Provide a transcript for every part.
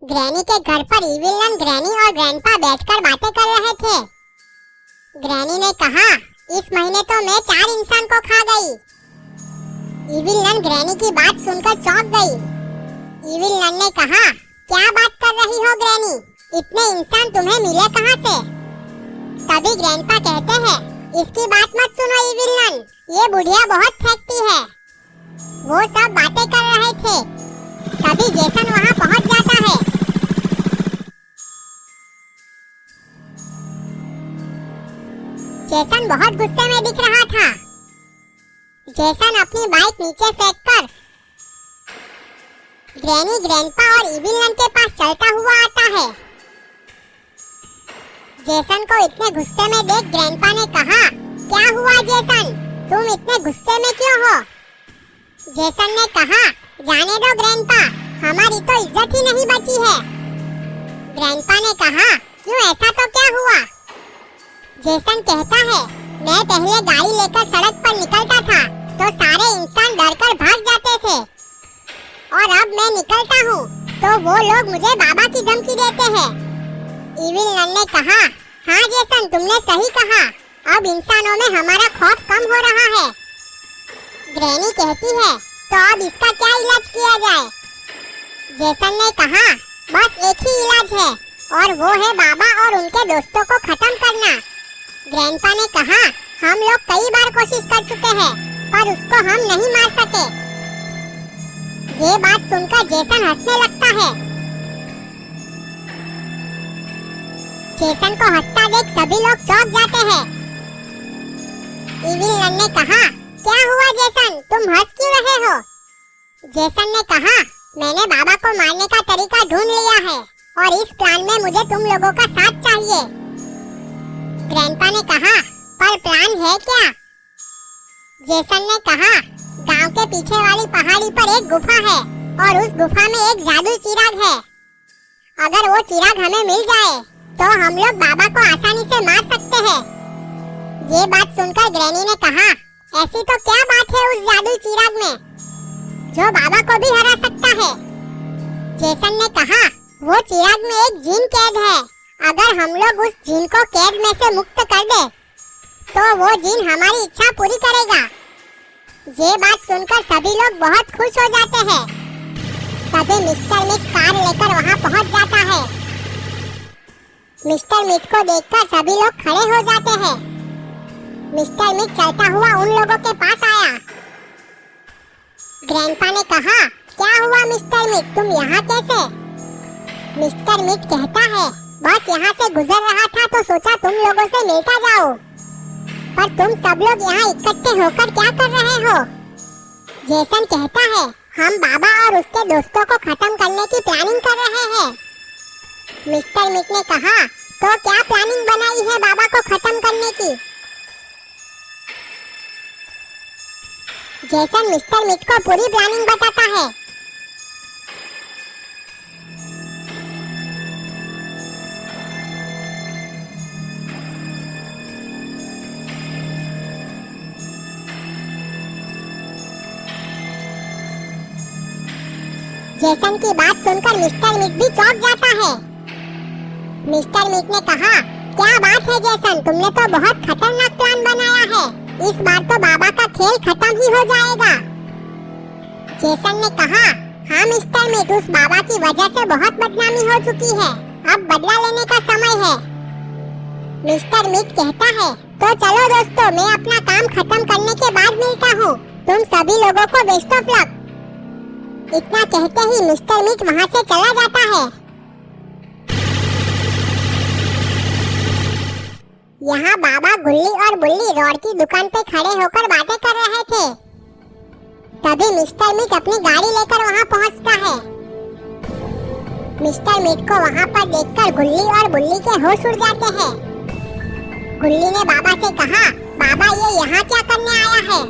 Granny के घर पर इविलन, ग्रैनी और ग्रैंडपा बैठकर बातें कर रहे थे। ग्रैनी ने कहा, इस महीने तो मैं 4 इंसान को खा गई। इविलन ग्रैनी की बात सुनकर चौंक गई। इविलन ने कहा, क्या बात कर रही हो ग्रैनी? इतने इंसान तुम्हें मिले कहाँ से? तभी ग्रैंडपा कहते हैं, इसकी बात मत सुनो इविलन, ये बुढ़िया बहुत फेंकती है। वो सब बातें कर रहे थे। तभी जेसन वहाँ पहुँच जाता है। जेसन बहुत गुस्से में दिख रहा था। जेसन अपनी बाइक नीचे फेंककर ग्रैनी, ग्रैंडपा और इविलन के पास चलता हुआ आता है। जेसन को इतने गुस्से में देख ग्रैंडपा ने कहा, क्या हुआ जेसन, तुम इतने गुस्से में क्यों हो? जेसन ने कहा, जाने दो ग्रैंडपा, हमारी तो इज्जत ही नहीं बची है। ग्रैंडपा ने कहा, क्यों, ऐसा तो क्या हुआ? जेसन कहता है, मैं पहले गाड़ी लेकर सड़क पर निकलता था तो सारे इंसान डरकर भाग जाते थे, और अब मैं निकलता हूँ तो वो लोग मुझे बाबा की धमकी देते हैं। इविलन ने कहा, हाँ जेसन, तुमने सही कहा, अब इंसानों में हमारा खौफ कम हो रहा है। ग्रैनी कहती है, तो अब इसका क्या इलाज किया जाए? जेसन ने कहा, बस एक ही इलाज है, और वो है बाबा और उनके दोस्तों को खत्म करना। ग्रैंडपा ने कहा, हम लोग कई बार कोशिश कर चुके हैं, पर उसको हम नहीं मार सके। ये बात सुनकर जेसन हंसने लगता है। जेसन को हंसता देख सभी लोग चौंक जाते हैं। इविलन ने कहा, क्या हुआ जेसन, तुम हंस क्यों रहे हो? जेसन ने कहा, मैंने बाबा को मारने का तरीका ढूंढ लिया है, और इस प्लान में मुझे तुम लोगों का साथ चाहिए। ग्रैंडपा ने कहा, पर प्लान है क्या? जेसन ने कहा, गांव के पीछे वाली पहाड़ी पर एक गुफा है, और उस गुफा में एक जादुई चिराग है। अगर वो चिराग हमें मिल जाए तो हम लोग बाबा को आसानी से मार सकते हैं। ये बात सुनकर ग्रैनी ने कहा, ऐसी तो क्या बात है उस जादुई चिराग में जो बाबा को भी हरा सकता है? जेसन ने कहा, वो चिराग में एक जिन कैद है। अगर हम लोग उस जिन को कैद में से मुक्त कर दे तो वो जिन हमारी इच्छा पूरी करेगा। ये बात सुनकर सभी लोग बहुत खुश हो जाते हैं। तभी मिस्टर मिट कार लेकर वहाँ पहुँच जाता है। मिस्टर मिट को देखकर सभी लोग खड़े हो जाते हैं। मिस्टर मिट चलता हुआ उन लोगों के पास आया। ग्रैंडपा ने कहा, क्या हुआ मिस्टर मिट, तुम यहाँ कैसे? मिस्टर मिट कहता है, बस यहाँ से गुजर रहा था तो सोचा तुम लोगों से मिलता जाओ, पर तुम सब लोग यहाँ इकट्ठे होकर क्या कर रहे हो? जेसन कहता है, हम बाबा और उसके दोस्तों को खत्म करने की प्लानिंग कर रहे हैं। मिस्टर मिट ने कहा, तो क्या प्लानिंग बनाई है बाबा को खत्म करने की? जेसन मिस्टर मिट को पूरी प्लानिंग बताता है। जेसन की बात सुनकर मिस्टर मिट भी चौंक जाता है। मिस्टर मिट ने कहा, क्या बात है जेसन, तुमने तो बहुत खतरनाक प्लान बनाया है। इस बार तो बाबा का खेल खत्म ही हो जाएगा। जेसन ने कहा, हाँ मिस्टर मिट, उस बाबा की वजह से बहुत बदनामी हो चुकी है, अब बदला लेने का समय है। मिस्टर मिट कहता है, तो चलो दोस्तों, मैं अपना काम खत्म करने के बाद मिलता हूँ। तुम सभी लोगों को बेस्ट ऑफ लक। इतना कहते ही मिस्टर मिट वहाँ से चला जाता है। यहाँ बाबा, गुल्ली और बुल्ली रोड की दुकान पे खड़े होकर बातें कर रहे थे। तभी मिस्टर मिट अपनी गाड़ी लेकर वहाँ पहुँचता है। मिस्टर मिट को वहाँ पर देखकर गुल्ली और बुल्ली के होश उड़ जाते हैं। गुल्ली ने बाबा से कहा, बाबा ये यहाँ क्या करने आया है?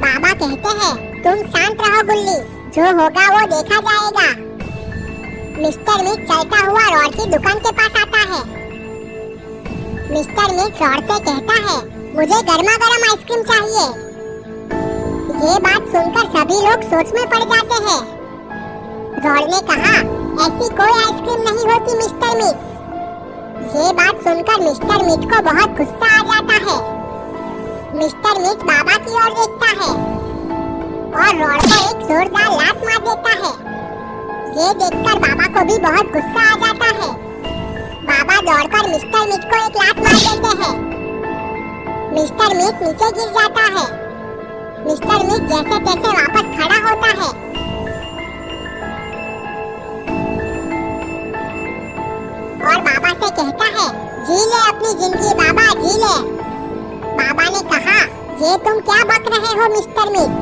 बाबा कहते हैं, तुम शांत रहो गुल्ली, जो होगा वो देखा जाएगा। मिस्टर मिट चलता हुआ रोड की दुकान के पास आता है। मिस्टर मिट रोड से कहता है, मुझे गर्मा गर्म आइसक्रीम चाहिए। ये बात सुनकर सभी लोग सोच में पड़ जाते हैं। रोड ने कहा, ऐसी थी मिस्टर मीट। ये बात सुनकर मिस्टर मीट को बहुत गुस्सा आ जाता है। मिस्टर मीट बाबा की ओर देखता है और रॉड को एक जोरदार लात मार देता है। ये देखकर बाबा को भी बहुत गुस्सा आ जाता है। बाबा दौड़कर मिस्टर मीट को एक लात मार देते हैं। मिस्टर मीट नीचे गिर जाता है। मिस्टर मीट जैसे तैसे वापस खड़ा होता है और बाबा से कहता है, जी ले अपनी जिंदगी बाबा, जी ले। बाबा ने कहा, ये तुम क्या बक रहे हो मिस्टर मीट?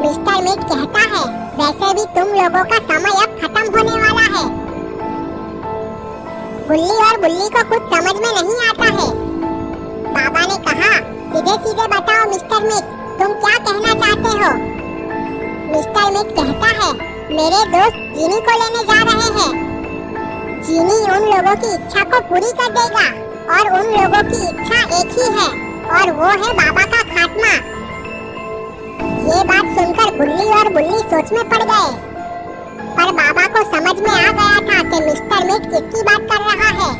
मिस्टर मीट कहता है, वैसे भी तुम लोगों का समय अब खत्म होने वाला है। गुल्ली और बुल्ली को कुछ समझ में नहीं आता है। बाबा ने कहा, सीधे सीधे बताओ मिस्टर मीट, तुम क्या कहना चाहते हो? मिस्टर मीट कहता है, मेरे दोस्त जीनी को लेने जा रहे हैं। जीनी उन लोगों की इच्छा को पूरी कर देगा और उन लोगों की इच्छा एक ही है और वो है बाबा का खात्मा। ये बात सुनकर गुल्ली और बुल्ली सोच में पड़ गए, पर बाबा को समझ में आ गया था कि मिस्टर मीट किसकी बात कर रहा है।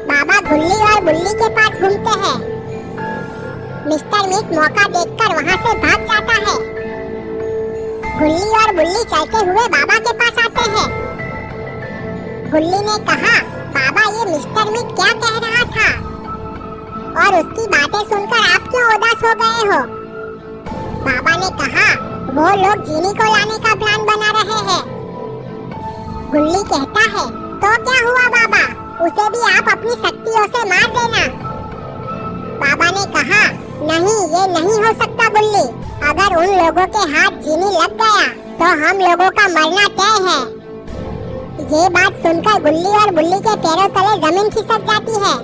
बाबा गुल्ली और बुल्ली के पास घूमते हैं। मिस्टर मीट मौका देखकर वहाँ से भाग जाता है। गुल्ली और बुल्ली चलते हुए बाबा के पास आते हैं। गुल्ली ने कहा, बाबा ये मिस्टर मीट क्या कह रहा था और उसकी बातें सुनकर आप क्यों उदास हो गए हो? बाबा ने कहा, वो लोग जीनी को लाने का प्लान बना रहे हैं। गुल्ली कहता है, तो क्या हुआ बाबा, उसे भी आप अपनी शक्तियों से मार देना। बाबा ने कहा, नहीं ये नहीं हो सकता गुल्ली, अगर उन लोगों के हाथ जीनी लग गया तो हम लोगों का मरना तय है। ये बात सुनकर गुल्ली और बुल्ली के पैरों तले जमीन खिसक जाती है।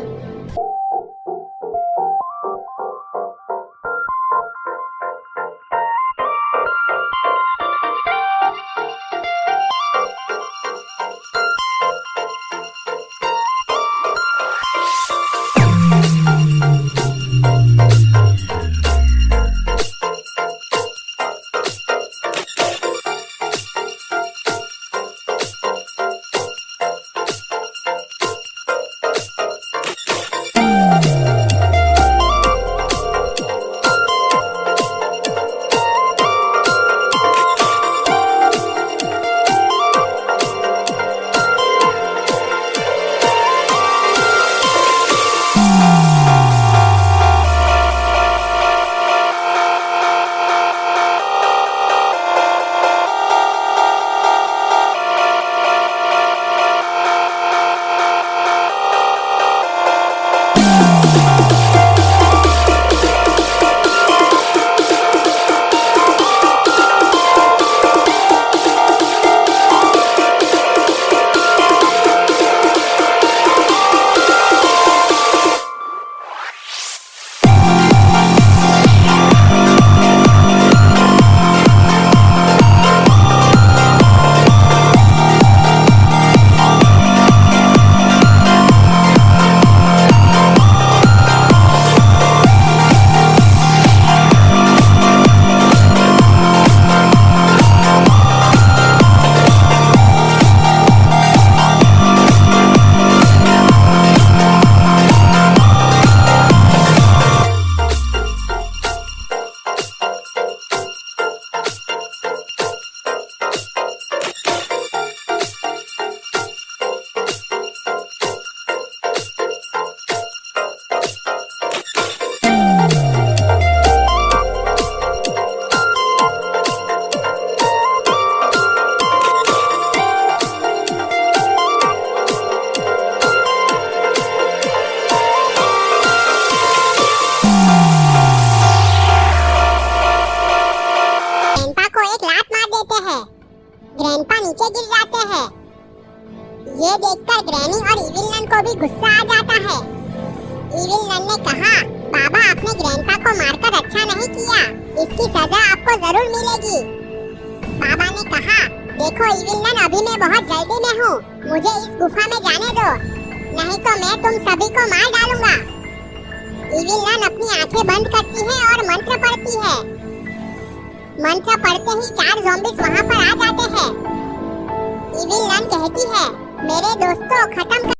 ये देखकर ग्रैनी और इविल नन को भी गुस्सा आ जाता है। इविल नन ने कहा, बाबा आपने ग्रैंडपा को मारकर अच्छा नहीं किया, इसकी सजा आपको जरूर मिलेगी। बाबा ने कहा, देखो इविल नन, अभी मैं बहुत जल्दी में हूँ, मुझे इस गुफा में जाने दो, नहीं तो मैं तुम सभी को मार डालूंगा। इविल नन अपनी आंखें बंद करती है और मंत्र पढ़ती है। मंत्र पढ़ते ही 4 ज़ॉम्बीज वहाँ पर आ जाते हैं। इविल नन कहती है, मेरे दोस्तों खत्म